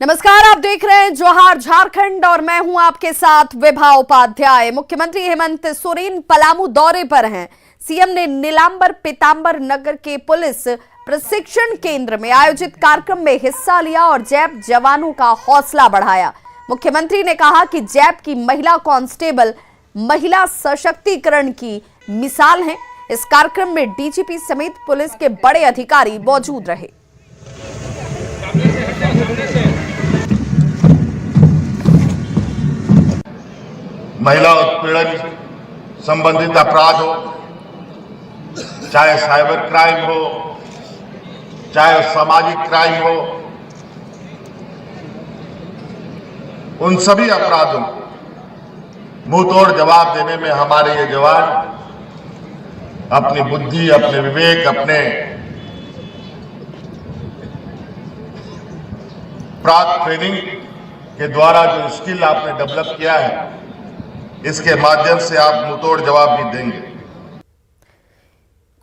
नमस्कार, आप देख रहे हैं जोहार झारखंड और मैं हूं आपके साथ विभा उपाध्याय। मुख्यमंत्री हेमंत सोरेन पलामू दौरे पर हैं। सीएम ने नीलांबर पीतांबर नगर के पुलिस प्रशिक्षण केंद्र में आयोजित कार्यक्रम में हिस्सा लिया और जैप जवानों का हौसला बढ़ाया। मुख्यमंत्री ने कहा कि जैप की महिला कांस्टेबल महिला सशक्तिकरण की मिसाल हैं। इस कार्यक्रम में डीजीपी समेत पुलिस के बड़े अधिकारी मौजूद रहे। महिला उत्पीड़न संबंधित अपराध हो, चाहे साइबर क्राइम हो, चाहे सामाजिक क्राइम हो, उन सभी अपराधों को मुंहतोड़ जवाब देने में हमारे ये जवान अपनी बुद्धि, अपने विवेक, अपने प्राप्त ट्रेनिंग के द्वारा जो स्किल आपने डेवलप किया है, इसके माध्यम से आप मुंहतोड़ जवाब भी देंगे।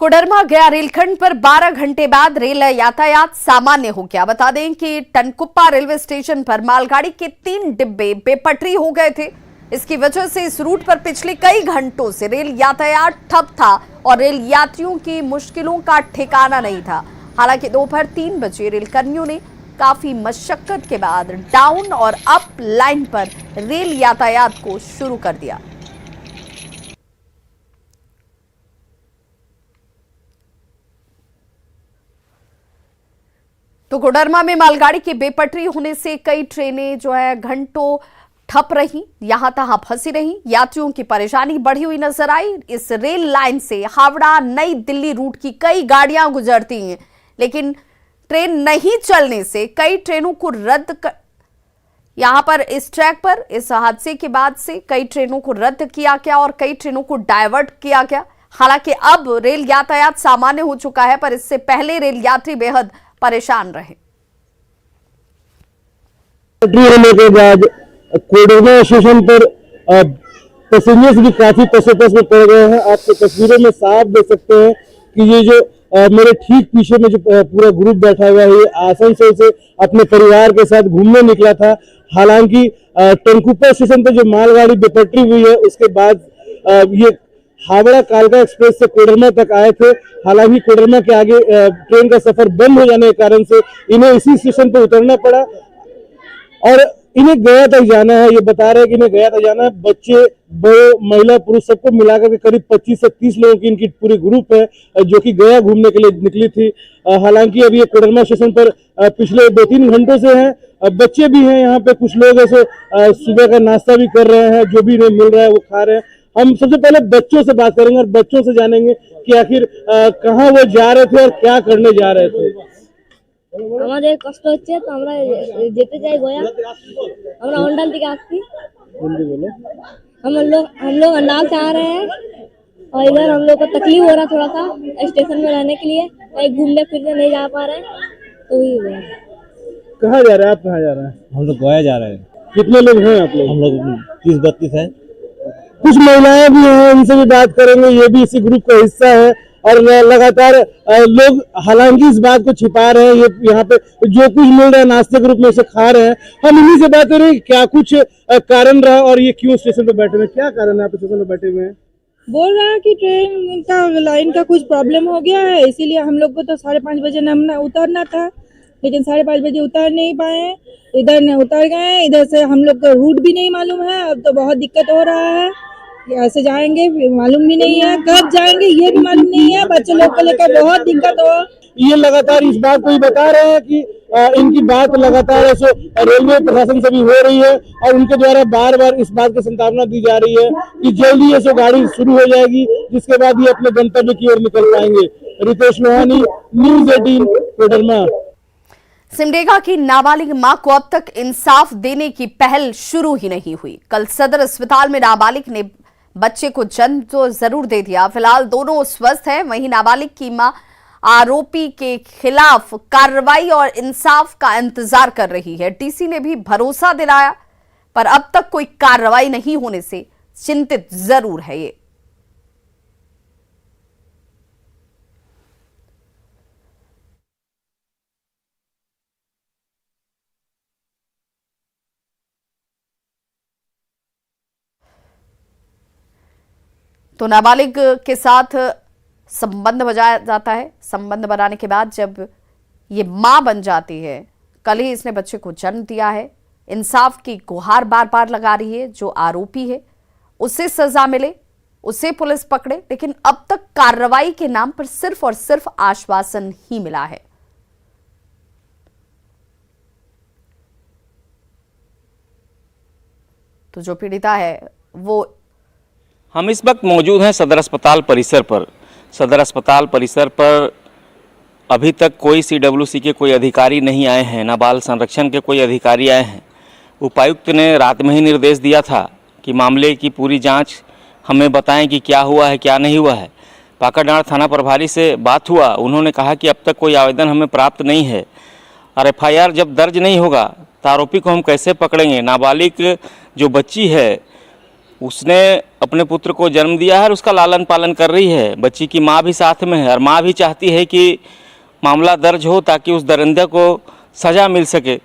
कोडरमा गया रेलखंड पर 12 घंटे बाद रेल यातायात सामान्य हो गया। बता दें कि टनकुप्पा रेलवे स्टेशन पर मालगाड़ी के 3 डिब्बे बेपटरी हो गए थे। इसकी वजह से इस रूट पर पिछले कई घंटों से रेल यातायात ठप था और रेल यात्रियों की मुश्किलों का ठिकाना नहीं था। हालांकि दोपहर 3 बजे रेल कर्मियों ने काफी मशक्कत के बाद डाउन और अप लाइन पर रेल यातायात को शुरू कर दिया। तो कोडरमा में मालगाड़ी के बेपटरी होने से कई ट्रेनें जो है घंटों ठप रही, यहां तहां फंसी रही। यात्रियों की परेशानी बढ़ी हुई नजर आई। इस रेल लाइन से हावड़ा नई दिल्ली रूट की कई गाड़ियां गुजरती हैं, लेकिन ट्रेन नहीं चलने से कई ट्रेनों को यहां पर इस ट्रैक पर इस हादसे के बाद से कई ट्रेनों को रद्द किया गया और कई ट्रेनों को डायवर्ट किया गया। हालांकि अब रेल यातायात सामान्य हो चुका है, पर इससे पहले रेल यात्री बेहद परेशान रहे। होने के बाद कोडरमा स्टेशन पर पैसेंजर्स भी काफी तसोतस में पड़ गए हैं। आपको तस्वीरों में साफ देख सकते हैं कि ये जो मेरे ठीक पीछे में जो पूरा ग्रुप बैठा हुआ है, ये आसनसोल से अपने परिवार के साथ घूमने निकला था। हालांकि टनकुप्पा स्टेशन पर जो मालगाड़ी बेपटरी हुई है, उसके बाद ये हावड़ा कालका एक्सप्रेस से कोडरमा तक आए थे। हालांकि कोडरमा के आगे ट्रेन का सफर बंद हो जाने के कारण से इन्हें इसी स्टेशन पर उतरना पड़ा और इन्हें गया तक जाना है। ये बता रहे हैं कि इन्हें गया तक जाना है। बच्चे, बड़े, महिला, पुरुष सबको मिलाकर के करीब 25 से 30 लोगों की इनकी पूरी ग्रुप है जो कि गया घूमने के लिए निकली थी। हालांकि अभी ये कोडरमा स्टेशन पर पिछले 2-3 घंटों से हैं। बच्चे भी हैं यहाँ पे, कुछ लोग ऐसे सुबह का नाश्ता भी कर रहे हैं, जो भी इन्हें मिल रहा है वो खा रहे हैं। हम सबसे पहले बच्चों से बात करेंगे और बच्चों से जानेंगे कि आखिर कहाँ वो जा रहे थे और क्या करने जा रहे थे। আমাদের কষ্ট হচ্ছে তো আমরা যেতে চাই গয়া আমরা होंडल থেকে আসছি हिंदी बोलो। हम लोग अंडाल से आ रहे हैं और इधर हम लोग को तकलीफ हो रहा थोड़ा सा स्टेशन में रहने के लिए, कहीं घूमने फिरने नहीं जा पा रहे हैं। तो वही हुआ। कहाँ जा रहे हैं आप? कहाँ जा रहे हैं? हम लोग गोया जा रहे हैं। कितने लोग हैं आप लोग? हम लोग 30-32 है। कुछ महिलाएं भी हैं, उनसे भी बात करेंगे। ये भी इसी ग्रुप का हिस्सा है और लगातार लोग हालांकि इस बात को छिपा रहे हैं। ये यहाँ पे जो कुछ मिल रहा है नाश्ते के रूप में उसे खा रहे हैं। हम इन्हीं से बात करें क्या कुछ कारण रहा और ये क्यों स्टेशन पे बैठे हुए, क्या कारण है आप स्टेशन पे बैठे हुए हैं? बोल रहा है कि ट्रेन का लाइन का कुछ प्रॉब्लम हो गया है, इसीलिए हम लोग को तो 5:30 बजे नामना उतरना था, लेकिन 5:30 बजे उतर नहीं पाए। इधर न उतर गए, इधर से हम लोग को रूट भी नहीं मालूम है। अब तो बहुत दिक्कत हो रहा है, ऐसे जाएंगे मालूम भी नहीं है, कब जाएंगे ये भी मालूम नहीं है। बच्चे लोग को लेकर बहुत दिक्कत हो। ये लगातार इस बात को ही बता रहे हैं कि इनकी बात लगातार ऐसे रेलवे प्रशासन से भी हो रही है और उनके द्वारा बार बार इस बात की संभावना दी जा रही है कि जल्दी ऐसे गाड़ी शुरू हो जाएगी, जिसके बाद ये अपने गंतव्य की ओर निकल पाएंगे। रितेश लोहानी, न्यूज़ 18, कोडरमा। सिमडेगा की नाबालिग मां को अब तक इंसाफ देने की पहल शुरू ही नहीं हुई। कल सदर अस्पताल में नाबालिग ने बच्चे को जन्म तो जरूर दे दिया। फिलहाल दोनों स्वस्थ हैं। वहीं नाबालिग की मां आरोपी के खिलाफ कार्रवाई और इंसाफ का इंतजार कर रही है। डीसी ने भी भरोसा दिलाया, पर अब तक कोई कार्रवाई नहीं होने से चिंतित जरूर है ये। तो नाबालिग के साथ संबंध बनाया जाता है। संबंध बनाने के बाद जब ये मां बन जाती है, कल ही इसने बच्चे को जन्म दिया है। इंसाफ की गुहार बार बार लगा रही है। जो आरोपी है उसे सजा मिले, उसे पुलिस पकड़े, लेकिन अब तक कार्रवाई के नाम पर सिर्फ और सिर्फ आश्वासन ही मिला है। तो जो पीड़िता है वो हम इस वक्त मौजूद हैं सदर अस्पताल परिसर पर। सदर अस्पताल परिसर पर अभी तक कोई CWC के कोई अधिकारी नहीं आए हैं, ना बाल संरक्षण के कोई अधिकारी आए हैं। उपायुक्त ने रात में ही निर्देश दिया था कि मामले की पूरी जांच हमें बताएं कि क्या हुआ है क्या नहीं हुआ है। पाकड़डांड़ थाना प्रभारी से बात हुआ, उन्होंने कहा कि अब तक कोई आवेदन हमें प्राप्त नहीं है और FIR जब दर्ज नहीं होगा तो आरोपी को हम कैसे पकड़ेंगे। नाबालिग जो बच्ची है उसने अपने पुत्र को जन्म दिया है और उसका लालन पालन कर रही है। बच्ची की माँ भी साथ में है और माँ भी चाहती है कि मामला दर्ज हो ताकि उस दरिंदे को सज़ा मिल सके,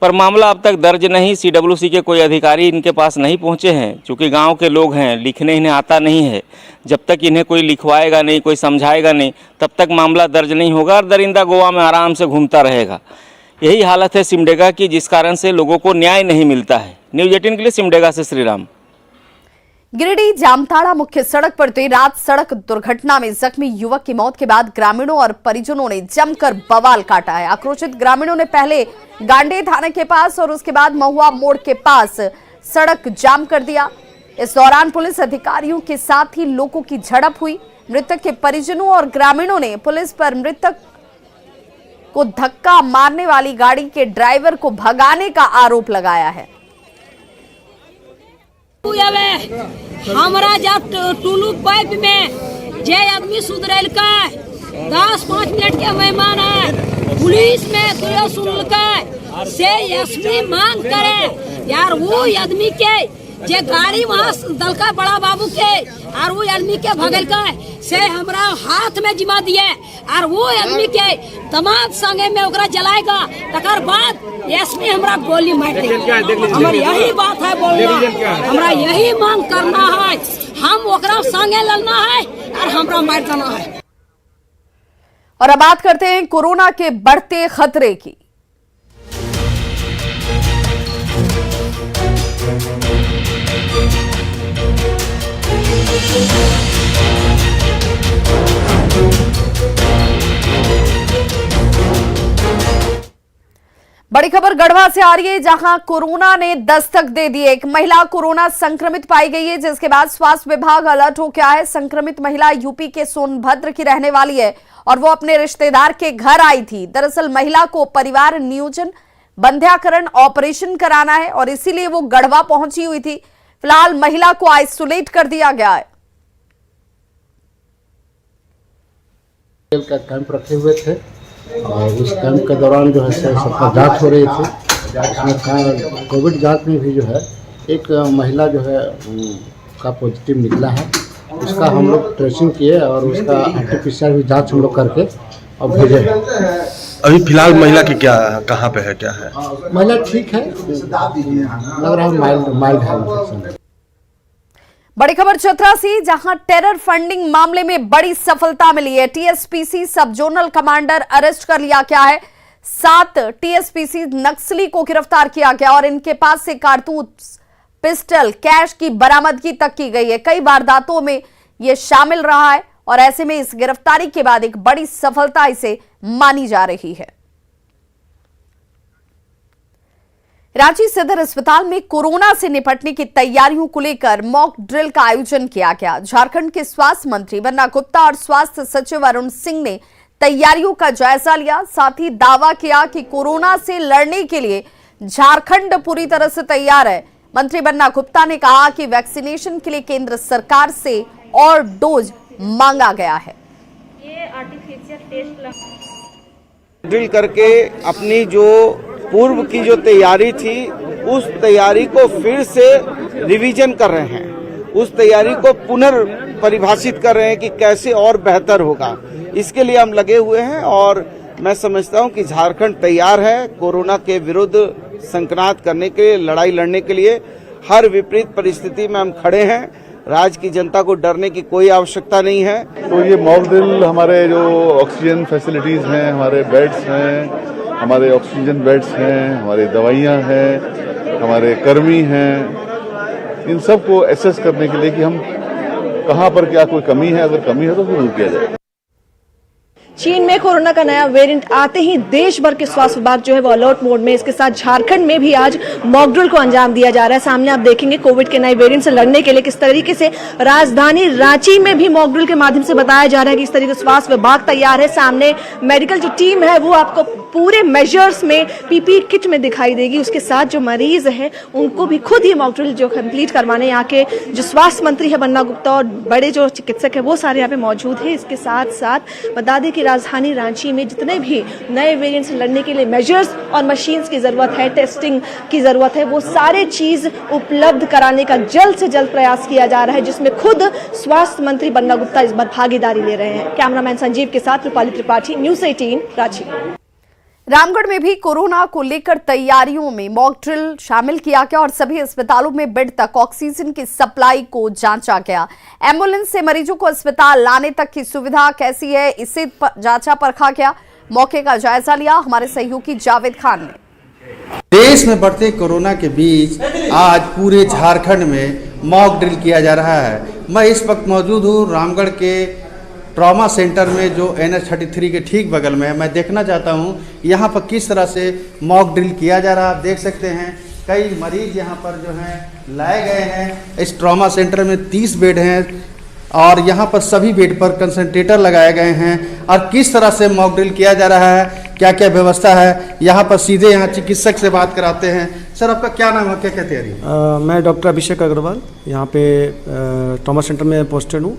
पर मामला अब तक दर्ज नहीं। CWC के कोई अधिकारी इनके पास नहीं पहुंचे हैं। चूँकि गांव के लोग हैं, लिखने इन्हें आता नहीं है। जब तक इन्हें कोई लिखवाएगा नहीं, कोई समझाएगा नहीं, तब तक मामला दर्ज नहीं होगा और दरिंदा गोवा में आराम से घूमता रहेगा। यही हालत है सिमडेगा की, जिस कारण से लोगों को न्याय नहीं मिलता है। न्यूज़ 18 के लिए सिमडेगा से श्रीराम। गिरिडीह जामताड़ा मुख्य सड़क पर देर रात सड़क दुर्घटना में जख्मी युवक की मौत के बाद ग्रामीणों और परिजनों ने जमकर बवाल काटा है। आक्रोशित ग्रामीणों ने पहले गांडे थाने के पास और उसके बाद महुआ मोड़ के पास सड़क जाम कर दिया। इस दौरान पुलिस अधिकारियों के साथ ही लोगों की झड़प हुई। मृतक के परिजनों और ग्रामीणों ने पुलिस पर मृतक को धक्का मारने वाली गाड़ी के ड्राइवर को भगाने का आरोप लगाया है। हमारा जब टुलू पाइप में जे आदमी सुधरल का 10-5 मिनट के मेहमान है, पुलिस में तो सुनल का से एसपी मांग करे यार वो आदमी के जे गाड़ी वहाँ दलका बड़ा बाबू के और वो आदमी के भगल का से हमरा हाथ में जिमा दिए और वो आदमी के दमाद संगे में ओकरा जलाएगा, तकर बाद एसपी हमरा गोली मार देगा। हमारी यही बात है बोलना, हमरा यही मांग करना है, हम ओकरा संगे लड़ना है और हमरा मार देना है। और अब बात करते हैं कोरोना के बढ़ते खतरे की। बड़ी खबर गढ़वा से आ रही है, जहां कोरोना ने दस्तक दे दी। एक महिला कोरोना संक्रमित पाई गई है, जिसके बाद स्वास्थ्य विभाग अलर्ट हो गया है। संक्रमित महिला यूपी के सोनभद्र की रहने वाली है और वो अपने रिश्तेदार के घर आई थी। दरअसल महिला को परिवार नियोजन बंध्याकरण ऑपरेशन कराना है और इसीलिए वो गढ़वा पहुंची हुई थी। फिलहाल महिला को आइसोलेट कर दिया गया है। का कैंप रखे हुए थे और उस कैंप के दौरान जो है सबका जांच हो रही थी। इसमें कोविड जांच में भी जो है एक महिला जो है का पॉजिटिव निकला है। उसका हम लोग ट्रेसिंग किए और उसका RT-PCR भी जांच हम लोग करके और भेजे हैं। अभी फिलहाल महिला की क्या कहाँ पे है, क्या है? महिला ठीक है, लग रहा है माइल्ड है इन्फेक्शन। बड़ी खबर चतरा से, जहां टेरर फंडिंग मामले में बड़ी सफलता मिली है। TSPC सब जोनल कमांडर अरेस्ट कर लिया गया है। 7 TSPC नक्सली को गिरफ्तार किया गया और इनके पास से कारतूस, पिस्टल, कैश की बरामदगी तक की गई है। कई वारदातों में यह शामिल रहा है और ऐसे में इस गिरफ्तारी के बाद एक बड़ी सफलता इसे मानी जा रही है। रांची सदर अस्पताल में कोरोना से निपटने की तैयारियों को लेकर मॉक ड्रिल का आयोजन किया गया। झारखंड के स्वास्थ्य मंत्री बन्ना गुप्ता और स्वास्थ्य सचिव अरुण सिंह ने तैयारियों का जायजा लिया। साथ ही दावा किया कि कोरोना से लड़ने के लिए झारखंड पूरी तरह से तैयार है। मंत्री बन्ना गुप्ता ने कहा कि वैक्सीनेशन के लिए केंद्र सरकार से और डोज मांगा गया है। ये आर्टिफिशियल टेस्ट ड्रिल करके अपनी जो पूर्व की जो तैयारी थी उस तैयारी को फिर से रिवीजन कर रहे हैं, उस तैयारी को पुनर्परिभाषित कर रहे हैं कि कैसे और बेहतर होगा। इसके लिए हम लगे हुए हैं और मैं समझता हूं कि झारखंड तैयार है कोरोना के विरुद्ध संक्रांत करने के लिए, लड़ाई लड़ने के लिए। हर विपरीत परिस्थिति में हम खड़े हैं राज्य की जनता को डरने की कोई आवश्यकता नहीं है। तो ये मॉक ड्रिल हमारे जो ऑक्सीजन फैसिलिटीज हैं, हमारे बेड्स हैं, हमारे ऑक्सीजन बेड्स हैं, हमारी दवाइयाँ हैं, हमारे कर्मी हैं, इन सब को एसेस करने के लिए कि हम कहाँ पर क्या कोई कमी है, अगर कमी है तो फिर दूर किया जाए। चीन में कोरोना का नया वेरिएंट आते ही देश भर के स्वास्थ्य विभाग जो है वो अलर्ट मोड में। इसके साथ झारखंड में भी आज मॉक ड्रिल को अंजाम दिया जा रहा है। सामने आप देखेंगे कोविड के नए वेरिएंट से लड़ने के लिए किस तरीके से राजधानी रांची में भी मॉक ड्रिल के माध्यम से बताया जा रहा है कि इस तरीके से स्वास्थ्य विभाग तैयार है। सामने मेडिकल जो टीम है वो आपको पूरे मेजर्स में पीपीई किट में दिखाई देगी। उसके साथ जो मरीज है उनको भी खुद ही मॉक ड्रिल जो कंप्लीट करवाने यहाँ के जो स्वास्थ्य मंत्री है बन्ना गुप्ता और बड़े जो चिकित्सक है वो सारे यहाँ पे मौजूद है। इसके साथ साथ बता दें कि राजधानी रांची में जितने भी नए वेरिएंट से लड़ने के लिए मेजर्स और मशीन्स की जरूरत है, टेस्टिंग की जरूरत है, वो सारे चीज उपलब्ध कराने का जल्द से जल्द प्रयास किया जा रहा है, जिसमें खुद स्वास्थ्य मंत्री बन्ना गुप्ता इस बार भागीदारी ले रहे हैं। कैमरामैन संजीव के साथ रूपाली त्रिपाठी, न्यूज़ 18 रांची। रामगढ़ में भी कोरोना को लेकर तैयारियों में मॉक ड्रिल शामिल किया गया और सभी अस्पतालों में बेड तक ऑक्सीजन की सप्लाई को जांचा गया। एम्बुलेंस से मरीजों को अस्पताल लाने तक की सुविधा कैसी है, इसे जांचा परखा गया। मौके का जायजा लिया हमारे सहयोगी जावेद खान ने। देश में बढ़ते कोरोना के बीच आज पूरे झारखंड में मॉक ड्रिल किया जा रहा है। मैं इस वक्त मौजूद हूँ रामगढ़ के ट्रॉमा सेंटर में जो NH33 के ठीक बगल में है। मैं देखना चाहता हूँ यहाँ पर किस तरह से मॉक ड्रिल किया जा रहा है। आप देख सकते हैं कई मरीज यहाँ पर जो हैं लाए गए हैं। इस ट्रॉमा सेंटर में 30 बेड हैं और यहाँ पर सभी बेड पर कंसंट्रेटर लगाए गए हैं। और किस तरह से मॉक ड्रिल किया जा रहा है, क्या क्या व्यवस्था है, यहाँ पर सीधे यहाँ चिकित्सक से बात कराते हैं। सर आपका क्या नाम है, क्या क्या तैयारी? मैं डॉक्टर अभिषेक अग्रवाल यहाँ पे ट्रॉमा सेंटर में पोस्टेड हूँ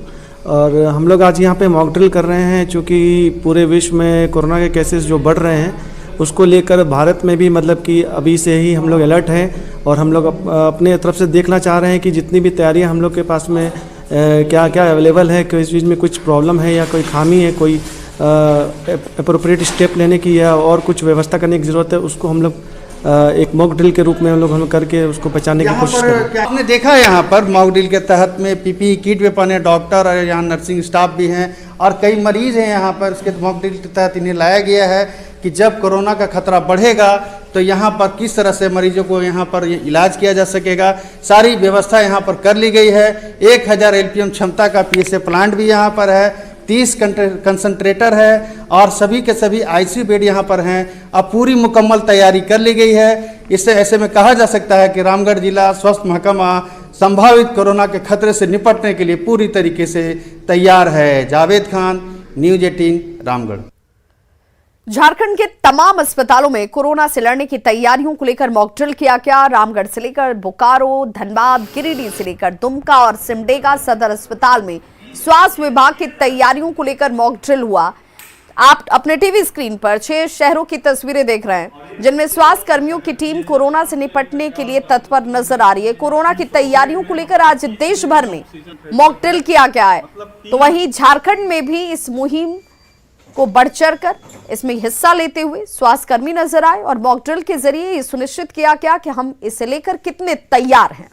और हम लोग आज यहाँ पे मॉक ड्रिल कर रहे हैं क्योंकि पूरे विश्व में कोरोना के केसेस जो बढ़ रहे हैं उसको लेकर भारत में भी मतलब कि अभी से ही हम लोग अलर्ट हैं और हम लोग अपने तरफ से देखना चाह रहे हैं कि जितनी भी तैयारियाँ हम लोग के पास में क्या क्या अवेलेबल है, किस चीज़ में कुछ प्रॉब्लम है या कोई खामी है, कोई अप्रोप्रिएट स्टेप लेने की या और कुछ व्यवस्था करने की ज़रूरत है, उसको हम लोग एक मॉक ड्रिल के रूप में हम करके उसको पहचानने की कोशिश करें। आपने देखा यहाँ पर मॉक ड्रिल के तहत में पीपीई किट भी पहने डॉक्टर और यहाँ नर्सिंग स्टाफ भी हैं और कई मरीज हैं यहाँ पर। उसके मॉक ड्रिल के तहत इन्हें लाया गया है कि जब कोरोना का खतरा बढ़ेगा तो यहाँ पर किस तरह से मरीजों को यहाँ पर इलाज किया जा सकेगा। सारी व्यवस्था यहाँ पर कर ली गई है। 1000 LPM क्षमता का PSA प्लांट भी यहाँ पर है, 30 कंसंट्रेटर है और सभी के सभी ICU बेड यहाँ पर हैं। अब पूरी मुकम्मल तैयारी कर ली गई है। इससे ऐसे में कहा जा सकता है कि रामगढ़ जिला स्वास्थ्य महकमा संभावित कोरोना के खतरे से निपटने के लिए पूरी तरीके से तैयार है। जावेद खान, न्यूज़ 18 रामगढ़। झारखंड के तमाम अस्पतालों में कोरोना से लड़ने की तैयारियों को लेकर मॉक ड्रिल किया गया। रामगढ़ से लेकर बोकारो, धनबाद, गिरिडीह से लेकर दुमका और सिमडेगा सदर अस्पताल में स्वास्थ्य विभाग की तैयारियों को लेकर मॉक ड्रिल हुआ। आप अपने टीवी स्क्रीन पर 6 शहरों की तस्वीरें देख रहे हैं जिनमें स्वास्थ्य कर्मियों की टीम कोरोना से निपटने के लिए तत्पर नजर आ रही है। कोरोना की तैयारियों को लेकर आज देश भर में मॉक ड्रिल किया गया है, तो वहीं झारखंड में भी इस मुहिम को बढ़ चढ़कर इसमें हिस्सा लेते हुए स्वास्थ्य कर्मी नजर आए और मॉक ड्रिल के जरिए ये सुनिश्चित किया गया कि हम इसे लेकर कितने तैयार हैं।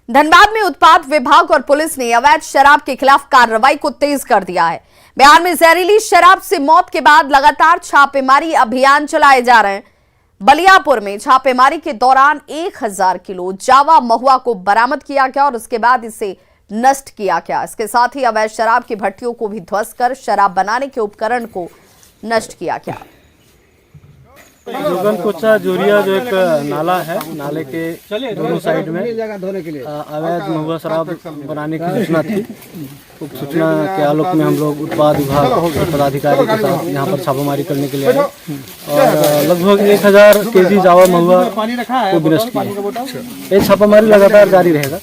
धनबाद में उत्पाद विभाग और पुलिस ने अवैध शराब के खिलाफ कार्रवाई को तेज कर दिया है। बिहार में जहरीली शराब से मौत के बाद लगातार छापेमारी अभियान चलाए जा रहे हैं। बलियापुर में छापेमारी के दौरान 1000 किलो जावा महुआ को बरामद किया गया और उसके बाद इसे नष्ट किया गया। इसके साथ ही अवैध शराब की भट्टियों को भी ध्वस्त कर शराब बनाने के उपकरण को नष्ट किया गया। कोचा जोरिया जो एक नाला है, नाले के दोनों साइड में अवैध महुआ शराब बनाने की सूचना थी। उस सूचना के आलोक में हम लोग उत्पाद विभाग पदाधिकारी के साथ यहाँ पर छापामारी करने के लिए आए और लगभग 1000 केजी जावा महुआ को विनष्ट किया। ये छापामारी लगातार जारी रहेगा।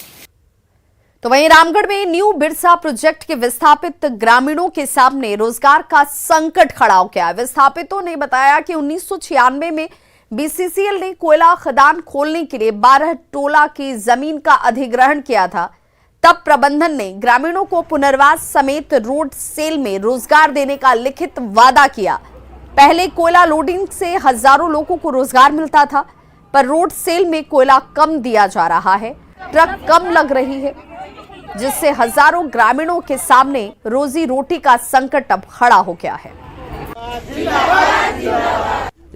तो वहीं रामगढ़ में न्यू बिरसा प्रोजेक्ट के विस्थापित ग्रामीणों के सामने रोजगार का संकट खड़ा हो गया है। विस्थापितों ने बताया कि 1996 में BCCL ने कोयला खदान खोलने के लिए 12 टोला की जमीन का अधिग्रहण किया था। तब प्रबंधन ने ग्रामीणों को पुनर्वास समेत रोड सेल में रोजगार देने का लिखित वादा किया। पहले कोयला लोडिंग से हजारों लोगों को रोजगार मिलता था, पर रोड सेल में कोयला कम दिया जा रहा है। ट्रक कम लग रही है, जिससे हजारों ग्रामीणों के सामने रोजी रोटी का संकट अब खड़ा हो गया है।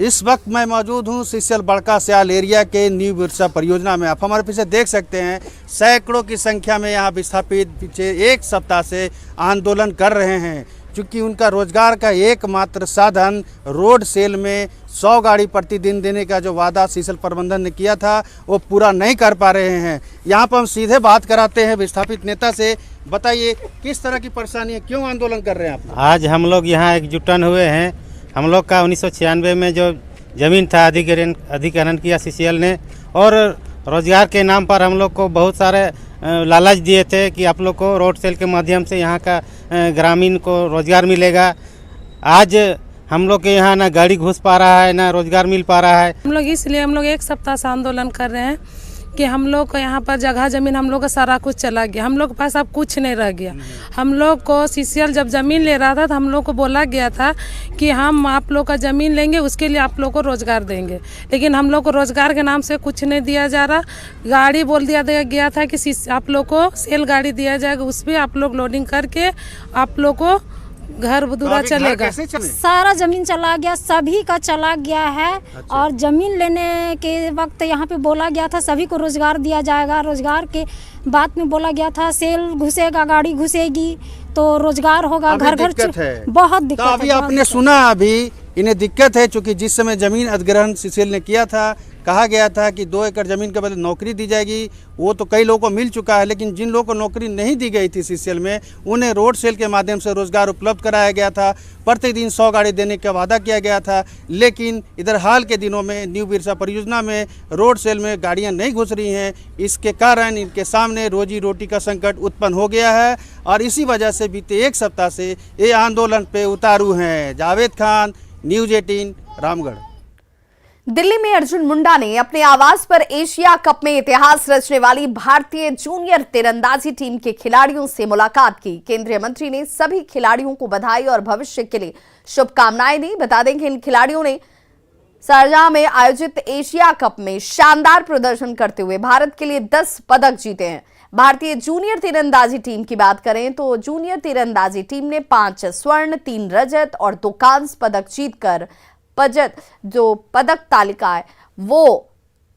इस वक्त मैं मौजूद हूं सीसीएल बड़का स्याल एरिया के न्यू बिरसा परियोजना में। आप हमारे पीछे देख सकते हैं सैकड़ों की संख्या में यहाँ विस्थापित पीछे एक सप्ताह से आंदोलन कर रहे हैं, क्योंकि उनका रोजगार का एकमात्र साधन रोड सेल में 100 गाड़ी प्रतिदिन देने का जो वादा सीसीएल प्रबंधन ने किया था वो पूरा नहीं कर पा रहे हैं। यहाँ पर हम सीधे बात कराते हैं विस्थापित नेता से। बताइए किस तरह की परेशानी है, क्यों आंदोलन कर रहे हैं आप? आज हम लोग यहाँ एकजुटन हुए हैं। हम लोग का 1996 में जो ज़मीन था अधिग्रहण किया सीसीएल ने, और रोज़गार के नाम पर हम लोग को बहुत सारे लालच दिए थे कि आप लोग को रोड सेल के माध्यम से यहाँ का ग्रामीण को रोज़गार मिलेगा। आज हम लोग के यहाँ ना गाड़ी घुस पा रहा है, ना रोज़गार मिल पा रहा है। हम लोग एक सप्ताह से आंदोलन कर रहे हैं कि हम लोग को यहाँ पर जगह ज़मीन हम लोग का सारा कुछ चला गया, हम लोग के पास अब कुछ नहीं रह गया। हम लोग को सीसीएल जब ज़मीन ले रहा था तो हम लोग को बोला गया था कि हम आप लोग का ज़मीन लेंगे, उसके लिए आप लोग को रोज़गार देंगे, लेकिन हम लोग को रोज़गार के नाम से कुछ नहीं दिया जा रहा। गाड़ी बोल दिया गया था कि आप लोग को सेल गाड़ी दिया जाएगा, उस पर आप लोग लोडिंग करके आप लोग को घर बुदूरा चलेगा। सारा जमीन चला गया, सभी का चला गया है। अच्छा। और जमीन लेने के वक्त यहाँ पे बोला गया था सभी को रोजगार दिया जाएगा। रोजगार के बाद में बोला गया था सेल घुसेगा, गाड़ी घुसेगी तो रोजगार होगा, घर घर बहुत दिक्कत है। अभी आपने सुना, अभी इन्हें दिक्कत है, चूँकि जिस समय जमीन अधिग्रहण सीसीएल ने किया था कहा गया था कि 2 एकड़ जमीन के बदले नौकरी दी जाएगी। वो तो कई लोगों को मिल चुका है, लेकिन जिन लोगों को नौकरी नहीं दी गई थी सीसीएल में उन्हें रोड सेल के माध्यम से रोजगार उपलब्ध कराया गया था। प्रतिदिन 100 गाड़ी देने का वादा किया गया था, लेकिन इधर हाल के दिनों में न्यू बिरसा परियोजना में रोड सेल में गाड़ियां नहीं घुस रही हैं। इसके कारण इनके सामने रोजी रोटी का संकट उत्पन्न हो गया है और इसी वजह से बीते एक सप्ताह से ये आंदोलन पे उतारू हैं। जावेद खान, न्यूज़ 18, रामगढ़। दिल्ली में अर्जुन मुंडा ने अपने आवास पर एशिया कप में इतिहास रचने वाली भारतीय जूनियर तीरंदाजी टीम के खिलाड़ियों से मुलाकात की। केंद्रीय मंत्री ने सभी खिलाड़ियों को बधाई और भविष्य के लिए शुभकामनाएं दी। बता दें कि इन खिलाड़ियों ने शारजाह में आयोजित एशिया कप में शानदार प्रदर्शन करते हुए भारत के लिए 10 पदक जीते हैं। भारतीय जूनियर तीरंदाजी टीम की बात करें तो जूनियर तीरंदाजी टीम ने 5 स्वर्ण, 3 रजत और 2 कांस्य पदक जीतकर जो पदक तालिका है वो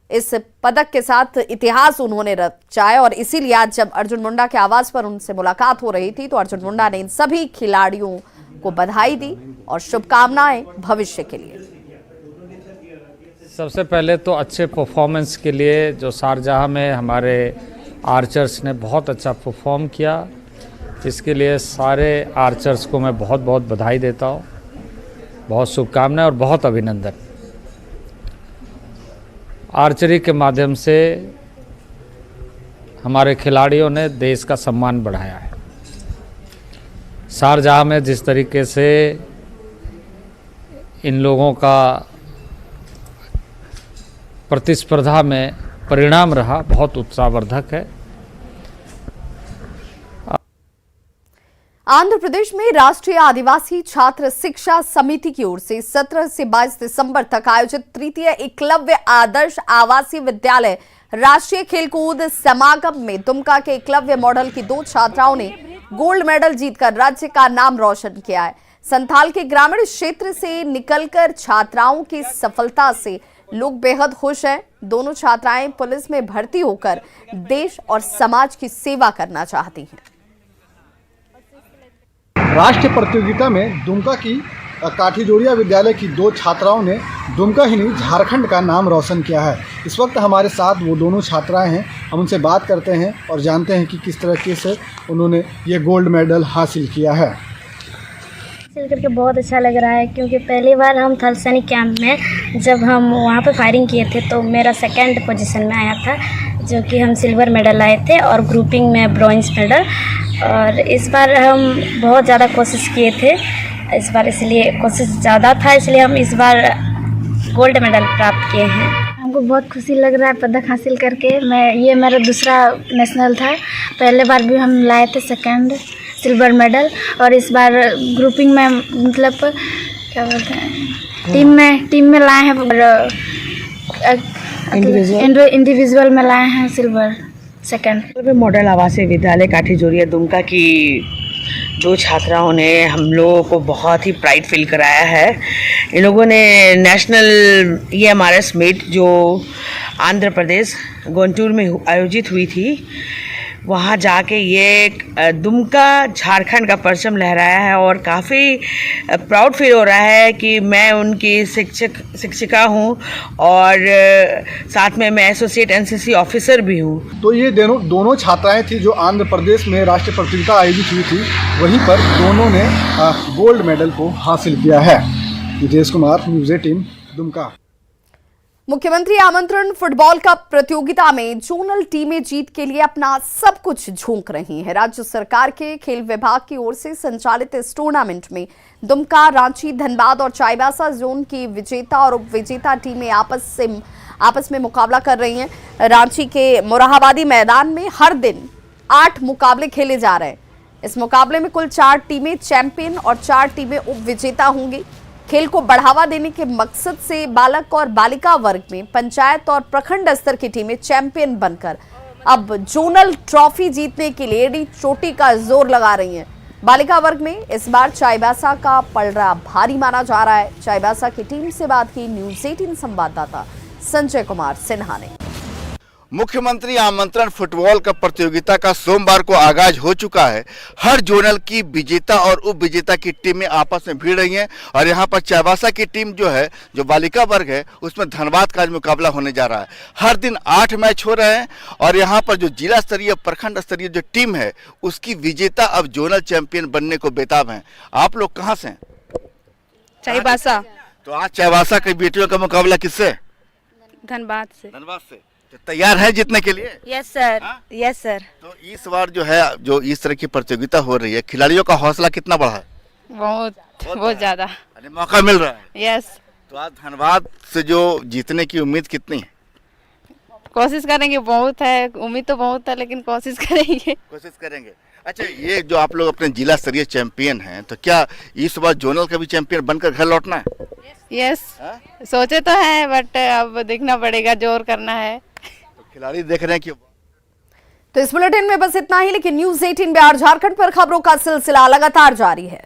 इस पदक के साथ इतिहास उन्होंने रचा है। और इसीलिए आज जब अर्जुन मुंडा के आवास पर उनसे मुलाकात हो रही थी तो अर्जुन मुंडा ने इन सभी खिलाड़ियों को बधाई दी और शुभकामनाएं भविष्य के लिए। सबसे पहले तो अच्छे परफॉर्मेंस के लिए जो शारजाह में हमारे आर्चर्स ने बहुत अच्छा परफॉर्म किया, इसके लिए सारे आर्चर्स को मैं बहुत बहुत बधाई देता हूँ, बहुत शुभकामनाएं और बहुत अभिनंदन। आर्चरी के माध्यम से हमारे खिलाड़ियों ने देश का सम्मान बढ़ाया है। शारजाह में जिस तरीके से इन लोगों का प्रतिस्पर्धा में परिणाम रहा, बहुत उत्साहवर्धक है। आंध्र प्रदेश में राष्ट्रीय आदिवासी छात्र शिक्षा समिति की ओर से 17 से 22 दिसंबर तक आयोजित तृतीय एकलव्य आदर्श आवासीय विद्यालय राष्ट्रीय खेलकूद समागम में दुमका के एकलव्य मॉडल की 2 छात्राओं ने गोल्ड मेडल जीतकर राज्य का नाम रोशन किया है। संथाल के ग्रामीण क्षेत्र से निकलकर छात्राओं की सफलता से लोग बेहद खुश हैं। दोनों छात्राएं पुलिस में भर्ती होकर देश और समाज की सेवा करना चाहती हैं। राष्ट्रीय प्रतियोगिता में दुमका की काठीजोड़िया विद्यालय की 2 छात्राओं ने दुमका ही नहीं झारखंड का नाम रोशन किया है। इस वक्त हमारे साथ वो दोनों छात्राएं हैं, हम उनसे बात करते हैं और जानते हैं कि किस तरीके से उन्होंने ये गोल्ड मेडल हासिल किया है। हासिल करके बहुत अच्छा लग रहा है, क्योंकि पहली बार हम थल सैनिक कैंप में जब हम वहाँ पे फायरिंग किए थे तो मेरा 2nd पोजीशन में आया था, जो कि हम सिल्वर मेडल लाए थे और ग्रुपिंग में ब्रॉन्ज मेडल। और इस बार हम बहुत ज़्यादा कोशिश किए थे, इस बार इसलिए कोशिश ज़्यादा था, इसलिए हम इस बार गोल्ड मेडल प्राप्त किए हैं। हमको बहुत खुशी लग रहा है पदक हासिल करके। ये मेरा दूसरा नेशनल था, पहले बार भी हम लाए थे 2nd सिल्वर मेडल, और इस बार ग्रुपिंग में मतलब क्या बोलते हैं टीम में लाए हैं और इंडिविजुअल में लाए हैं सिल्वर। सेकंड। मॉडल आवासीय विद्यालय काठी जोरिया दुमका की दो छात्राओं ने हम लोगों को बहुत ही प्राइड फील कराया है। इन लोगों ने नेशनल EMRS मीट जो आंध्र प्रदेश गुंटूर में आयोजित हुई थी, वहाँ जाके ये दुमका झारखंड का परचम लहराया है और काफ़ी प्राउड फील हो रहा है कि मैं उनकी शिक्षिका हूँ और साथ में मैं एसोसिएट NCC ऑफिसर भी हूँ। तो ये दोनों छात्राएं थी जो आंध्र प्रदेश में राष्ट्रीय प्रतियोगिता आयोजित हुई थी, वहीं पर दोनों ने गोल्ड मेडल को हासिल किया है। विजेश कुमार, न्यूज़ 18 दुमका। मुख्यमंत्री आमंत्रण फुटबॉल कप प्रतियोगिता में जोनल टीमें जीत के लिए अपना सब कुछ झोंक रही हैं। राज्य सरकार के खेल विभाग की ओर से संचालित इस टूर्नामेंट में दुमका, रांची, धनबाद और चाईबासा जोन की विजेता और उपविजेता टीमें आपस में मुकाबला कर रही हैं। रांची के मोरहाबादी मैदान में हर दिन 8 मुकाबले खेले जा रहे हैं। इस मुकाबले में कुल 4 टीमें चैंपियन और 4 टीमें उपविजेता होंगी। खेल को बढ़ावा देने के मकसद से बालक और बालिका वर्ग में पंचायत और प्रखंड स्तर की टीमें चैंपियन बनकर अब जोनल ट्रॉफी जीतने के लिए एड़ी चोटी का जोर लगा रही हैं। बालिका वर्ग में इस बार चाईबासा का पलड़ा भारी माना जा रहा है। चाईबासा की टीम से बात की न्यूज़ 18 संवाददाता संजय कुमार सिन्हा ने। मुख्यमंत्री आमंत्रण फुटबॉल कप प्रतियोगिता का सोमवार को आगाज हो चुका है। हर जोनल की विजेता और उप विजेता की टीमें आपस में भिड़ रही हैं और यहां पर चाईबासा की टीम जो है, जो बालिका वर्ग है, उसमें धनबाद का मुकाबला होने जा रहा है। हर दिन 8 मैच हो रहे हैं और यहां पर जो जिला स्तरीय, प्रखंड स्तरीय जो टीम है, उसकी विजेता अब जोनल चैंपियन बनने को बेताब हैं। आप लोग कहाँ से हैं? चाईबासा। तो आज चाईबासा की बेटियों का मुकाबला किससे? धनबाद से। धनबाद से। तो तैयार है जीतने के लिए? Yes sir, yes sir. तो इस बार जो है, जो इस तरह की प्रतियोगिता हो रही है, खिलाड़ियों का हौसला कितना बढ़ा है? बहुत ज्यादा मौका मिल रहा है। यस। तो आज धनबाद से जो जीतने की उम्मीद कितनी है? कोशिश करेंगे, बहुत है उम्मीद तो बहुत है, लेकिन कोशिश करेंगे। अच्छा, ये जो आप लोग अपने जिला स्तरीय चैंपियन हैं, तो क्या इस बार जोनल का भी चैंपियन बनकर घर लौटना है? यस, सोचे तो है, बट अब देखना पड़ेगा, जोर करना है। तो खिलाड़ी देख रहे हैं कि तो इस बुलेटिन में बस इतना ही, लेकिन न्यूज़ 18 बिहार झारखंड पर खबरों का सिलसिला लगातार जारी है।